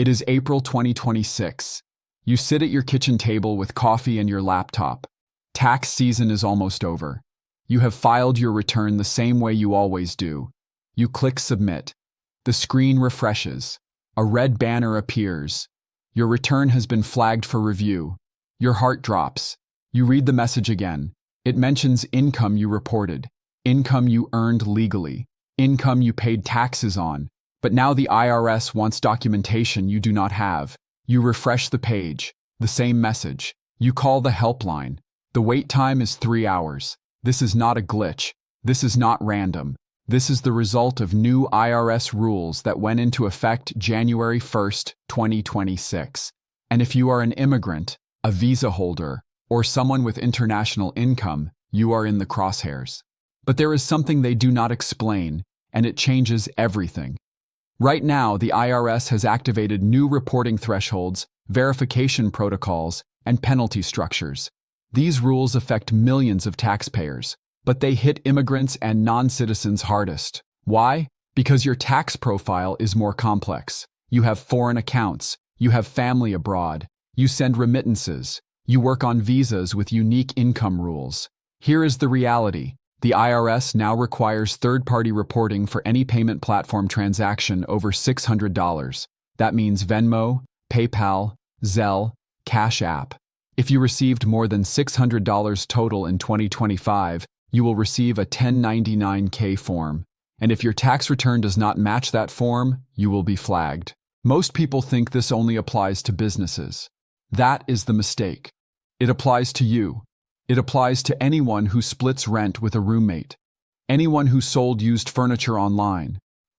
It is April 2026. You sit at your kitchen table with coffee and your laptop. Tax season is almost over. You have filed your return the same way you always do. You click Submit. The screen refreshes. A red banner appears. Your return has been flagged for review. Your heart drops. You read the message again. It mentions income you reported, income you earned legally, income you paid taxes on. But now the IRS wants documentation you do not have. You refresh the page. The same message. You call the helpline. The wait time is 3 hours. This is not a glitch. This is not random. This is the result of new IRS rules that went into effect January 1st, 2026. And if you are an immigrant, a visa holder, or someone with international income, you are in the crosshairs. But there is something they do not explain, and it changes everything. Right now, the IRS has activated new reporting thresholds, verification protocols, and penalty structures. These rules affect millions of taxpayers, but they hit immigrants and non-citizens hardest. Why? Because your tax profile is more complex. You have foreign accounts, you have family abroad, you send remittances, you work on visas with unique income rules. Here is the reality. The IRS now requires third-party reporting for any payment platform transaction over $600. That means Venmo, PayPal, Zelle, Cash App. If you received more than $600 total in 2025, you will receive a 1099-K form. And if your tax return does not match that form, you will be flagged. Most people think this only applies to businesses. That is the mistake. It applies to you. It applies to anyone who splits rent with a roommate, anyone who sold used furniture online,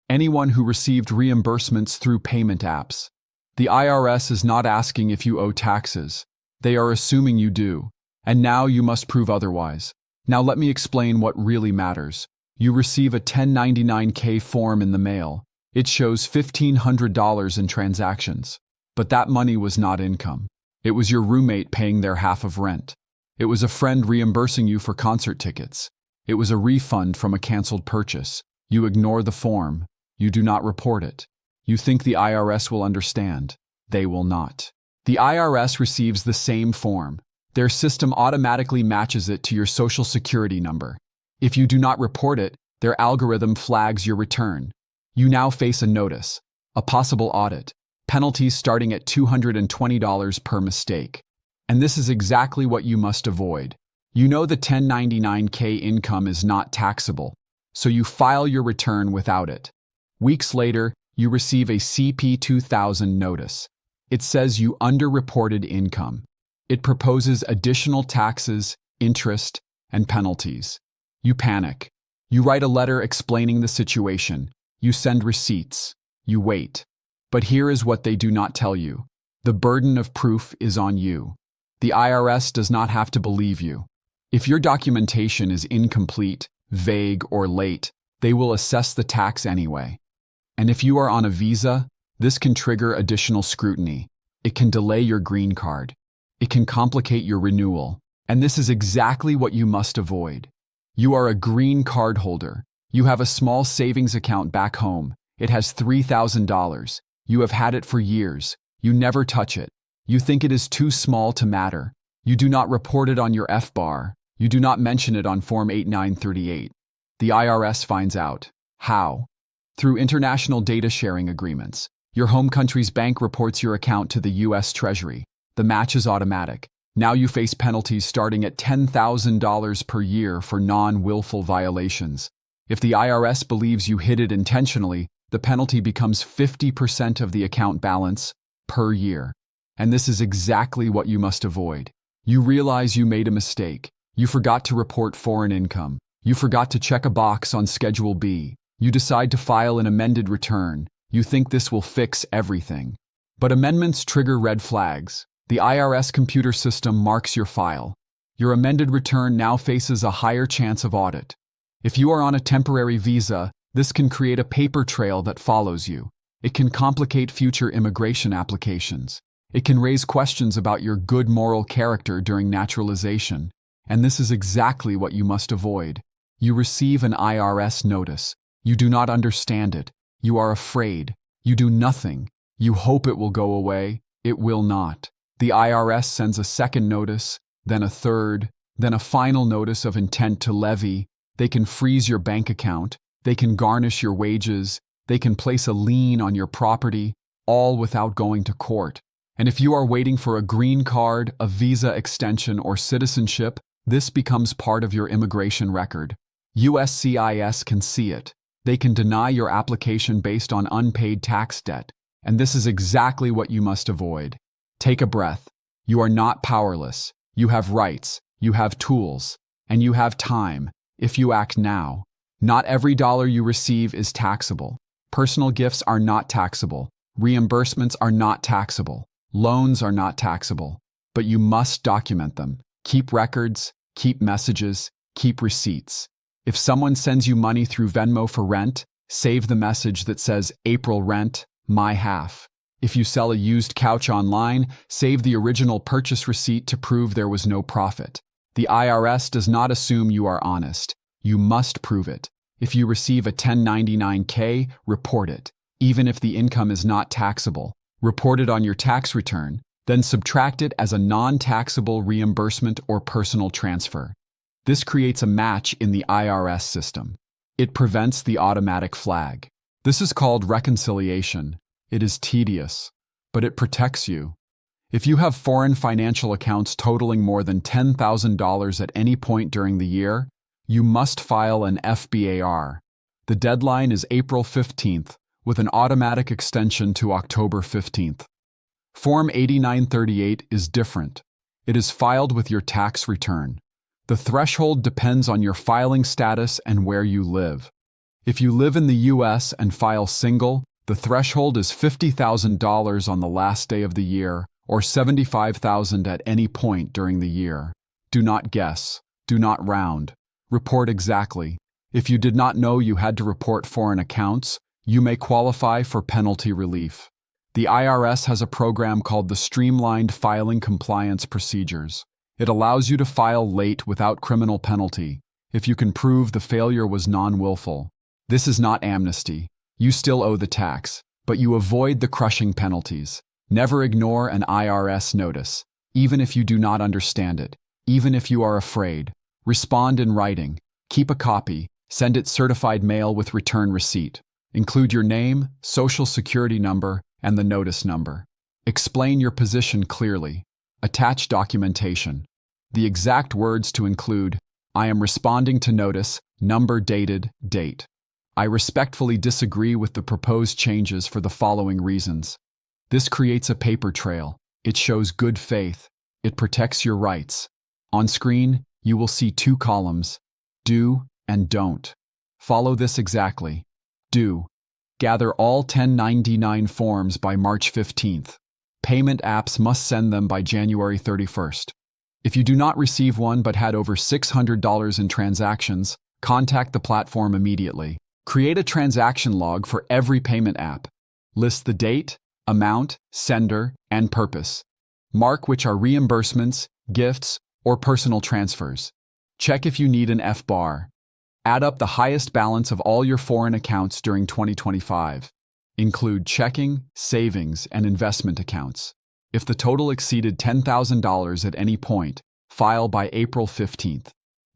anyone who received reimbursements through payment apps. The IRS is not asking if you owe taxes. They are assuming you do, and now you must prove otherwise. Now let me explain what really matters. You receive a 1099-K form in the mail. It shows $1,500 in transactions. But that money was not income. It was your roommate paying their half of rent. It was a friend reimbursing you for concert tickets. It was a refund from a canceled purchase. You ignore the form. You do not report it. You think the IRS will understand. They will not. The IRS receives the same form. Their system automatically matches it to your Social Security number. If you do not report it, their algorithm flags your return. You now face a notice, a possible audit, penalties starting at $220 per mistake. And this is exactly what you must avoid. You know the 1099-K income is not taxable, so you file your return without it. Weeks later, you receive a CP 2000 notice. It says you underreported income. It proposes additional taxes, interest, and penalties. You panic. You write a letter explaining the situation. You send receipts. You wait. But here is what they do not tell you. The burden of proof is on you. The IRS does not have to believe you. If your documentation is incomplete, vague, or late, they will assess the tax anyway. And if you are on a visa, this can trigger additional scrutiny. It can delay your green card. It can complicate your renewal. And this is exactly what you must avoid. You are a green card holder. You have a small savings account back home. It has $3,000. You have had it for years. You never touch it. You think it is too small to matter. You do not report it on your FBAR. You do not mention it on Form 8938. The IRS finds out. How? Through international data sharing agreements. Your home country's bank reports your account to the U.S. Treasury. The match is automatic. Now you face penalties starting at $10,000 per year for non-willful violations. If the IRS believes you hid it intentionally, the penalty becomes 50% of the account balance per year. And this is exactly what you must avoid. You realize you made a mistake. You forgot to report foreign income. You forgot to check a box on Schedule B. You decide to file an amended return. You think this will fix everything. But amendments trigger red flags. The IRS computer system marks your file. Your amended return now faces a higher chance of audit. If you are on a temporary visa, this can create a paper trail that follows you. It can complicate future immigration applications. It can raise questions about your good moral character during naturalization. And this is exactly what you must avoid. You receive an IRS notice. You do not understand it. You are afraid. You do nothing. You hope it will go away. It will not. The IRS sends a second notice, then a third, then a final notice of intent to levy. They can freeze your bank account. They can garnish your wages. They can place a lien on your property, all without going to court. And if you are waiting for a green card, a visa extension, or citizenship, this becomes part of your immigration record. USCIS can see it. They can deny your application based on unpaid tax debt. And this is exactly what you must avoid. Take a breath. You are not powerless. You have rights. You have tools. And you have time, if you act now. Not every dollar you receive is taxable. Personal gifts are not taxable. Reimbursements are not taxable. Loans are not taxable. But you must document them. Keep records, keep messages, keep receipts. If someone sends you money through Venmo for rent, save the message that says April rent, my half. If you sell a used couch online, save the original purchase receipt to prove there was no profit. The IRS does not assume you are honest. You must prove it. If you receive a 1099-K, report it. Even if the income is not taxable, report it on your tax return, then subtract it as a non-taxable reimbursement or personal transfer. This creates a match in the IRS system. It prevents the automatic flag. This is called reconciliation. It is tedious, but it protects you. If you have foreign financial accounts totaling more than $10,000 at any point during the year, you must file an FBAR. The deadline is April 15th, with an automatic extension to October 15th. Form 8938 is different. It is filed with your tax return. The threshold depends on your filing status and where you live. If you live in the U.S. and file single, the threshold is $50,000 on the last day of the year, or $75,000 at any point during the year. Do not guess. Do not round. Report exactly. If you did not know you had to report foreign accounts, you may qualify for penalty relief. The IRS has a program called the Streamlined Filing Compliance Procedures. It allows you to file late without criminal penalty, if you can prove the failure was non-willful. This is not amnesty. You still owe the tax, but you avoid the crushing penalties. Never ignore an IRS notice, even if you do not understand it, even if you are afraid. Respond in writing. Keep a copy. Send it certified mail with return receipt. Include your name, social security number, and the notice number. Explain your position clearly. Attach documentation. The exact words to include: I am responding to notice, number dated, date. I respectfully disagree with the proposed changes for the following reasons. This creates a paper trail. It shows good faith. It protects your rights. On screen, you will see two columns: do and don't. Follow this exactly. Do. Gather all 1099 forms by March 15th. Payment apps must send them by January 31st. If you do not receive one but had over $600 in transactions, contact the platform immediately. Create a transaction log for every payment app. List the date, amount, sender, and purpose. Mark which are reimbursements, gifts, or personal transfers. Check if you need an FBAR. Add up the highest balance of all your foreign accounts during 2025. Include checking, savings, and investment accounts. If the total exceeded $10,000 at any point, file by April 15th.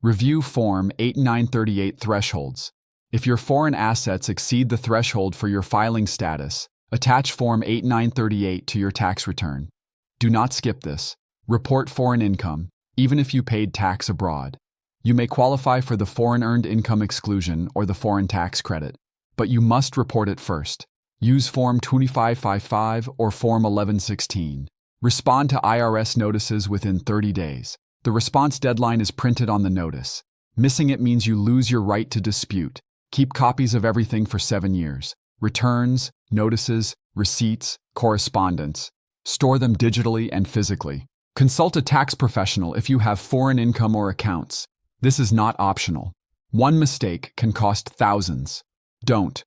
Review Form 8938 thresholds. If your foreign assets exceed the threshold for your filing status, attach Form 8938 to your tax return. Do not skip this. Report foreign income, even if you paid tax abroad. You may qualify for the Foreign Earned Income Exclusion or the Foreign Tax Credit, but you must report it first. Use Form 2555 or Form 1116. Respond to IRS notices within 30 days. The response deadline is printed on the notice. Missing it means you lose your right to dispute. Keep copies of everything for 7 years. Returns, notices, receipts, correspondence. Store them digitally and physically. Consult a tax professional if you have foreign income or accounts. This is not optional. One mistake can cost thousands. Don't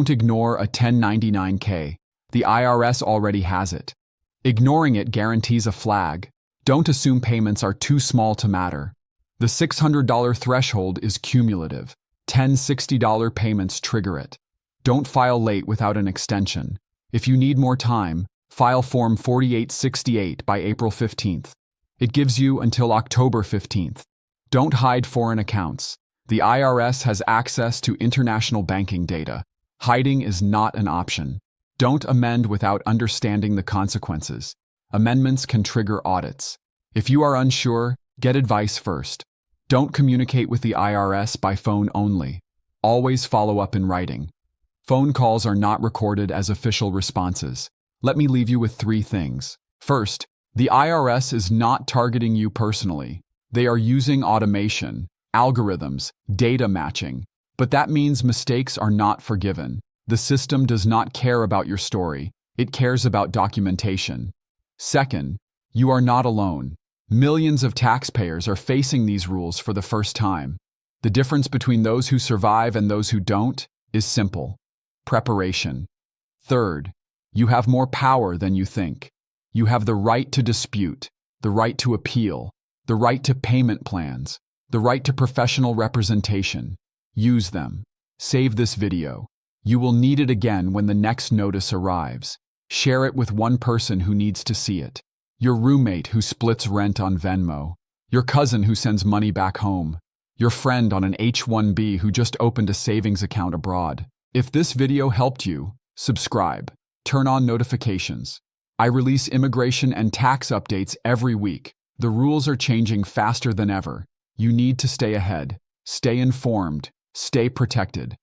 ignore a 1099-K. The IRS already has it. Ignoring it guarantees a flag. Don't assume payments are too small to matter. The $600 threshold is cumulative. 10 $60 payments trigger it. Don't file late without an extension. If you need more time, file Form 4868 by April 15th. It gives you until October 15th. Don't hide foreign accounts. The IRS has access to international banking data. Hiding is not an option. Don't amend without understanding the consequences. Amendments can trigger audits. If you are unsure, get advice first. Don't communicate with the IRS by phone only. Always follow up in writing. Phone calls are not recorded as official responses. Let me leave you with 3 things. First, the IRS is not targeting you personally. They are using automation, algorithms, data matching. But that means mistakes are not forgiven. The system does not care about your story. It cares about documentation. Second, you are not alone. Millions of taxpayers are facing these rules for the first time. The difference between those who survive and those who don't is simple: preparation. Third, you have more power than you think. You have the right to dispute, the right to appeal, the right to payment plans, the right to professional representation. Use them. Save this video. You will need it again when the next notice arrives. Share it with one person who needs to see it. Your roommate who splits rent on Venmo. Your cousin who sends money back home. Your friend on an H-1B who just opened a savings account abroad. If this video helped you, subscribe. Turn on notifications. I release immigration and tax updates every week. The rules are changing faster than ever. You need to stay ahead. Stay informed. Stay protected.